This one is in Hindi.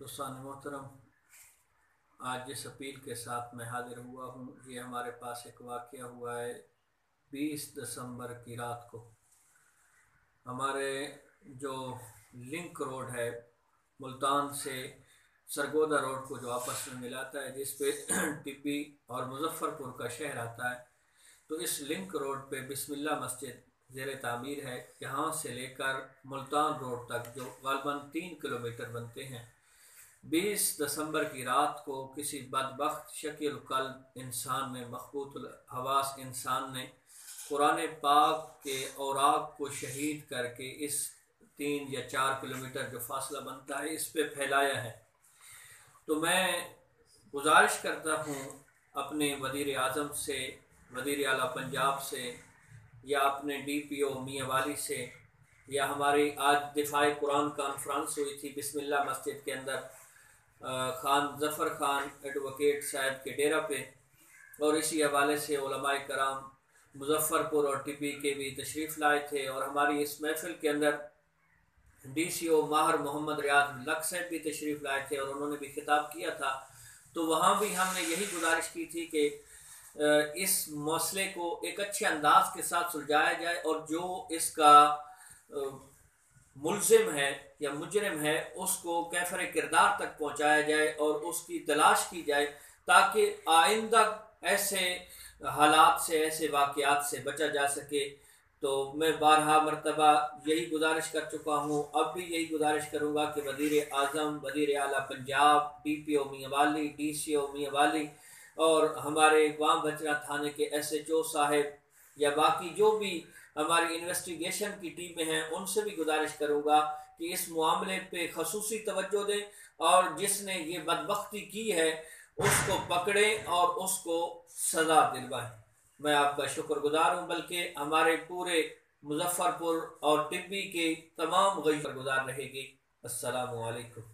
दोस्तान मोहतरम, आज जिस अपील के साथ मैं हाजिर हुआ हूँ, ये हमारे पास एक वाक़या हुआ है 20 दिसंबर की रात को। हमारे जो लिंक रोड है मुल्तान से सरगोदा रोड को जो आपस में मिलाता है, जिस पे टिब्बी और मुजफ्फरपुर का शहर आता है, तो इस लिंक रोड पे बिस्मिल्लाह मस्जिद ज़ेर तामीर है। यहाँ से लेकर मुल्तान रोड तक जो ग़ालिबन 3 किलोमीटर बनते हैं, 20 दिसंबर की रात को किसी बदबख्त शकील कल्ब इंसान ने, मखबूतुल हवास इंसान ने कुरान पाक के औराक को शहीद करके इस 3 या 4 किलोमीटर जो फासला बनता है, इस पे फैलाया है। तो मैं गुजारिश करता हूँ अपने वज़ीर आज़म से, वज़ीर आला पंजाब से, या अपने DPO मियां वाली से, या हमारी आज दिफाए कुरान कॉन्फ्रेंस हुई थी बिस्मिल्लाह मस्जिद के अंदर खान ज़फ़र खान एडवोकेट साहब के डेरा पे, और इसी हवाले से उलमाए कराम मुजफ्फरपुर और टिब्बी के भी तशरीफ़ लाए थे। और हमारी इस महफिल के अंदर DCO माहर मोहम्मद रियाज लक साहब भी तशरीफ़ लाए थे और उन्होंने भी खिताब किया था। तो वहाँ भी हमने यही गुजारिश की थी कि इस मसले को एक अच्छे अंदाज के साथ सुलझाया जाए, और जो इसका मुल्ज़िम है या मुजरिम है उसको कैफर किरदार तक पहुँचाया जाए और उसकी तलाश की जाए, ताकि आइंदा ऐसे हालात से, ऐसे वाक़यात से बचा जा सके। तो मैं बारहा मरतबा यही गुजारिश कर चुका हूँ, अब भी यही गुजारिश करूँगा कि वज़ीर आज़म, वज़ीर आला पंजाब, DPO मियां वाली, DCO मियां वाली और हमारे गाँव बचरा थाने के SHO साहब या बाकी जो भी हमारी इन्वेस्टिगेशन की टीमें हैं, उनसे भी गुजारिश करूँगा कि इस मामले पे खसूसी तवज्जो दें, और जिसने ये बदबख्ती की है उसको पकड़ें और उसको सज़ा दिलवाएं। मैं आपका शुक्रगुजार हूँ, बल्कि हमारे पूरे मुजफ्फरपुर और टिब्बी के तमाम गुज़ार रहेगी। अस्सलामु अलैकुम।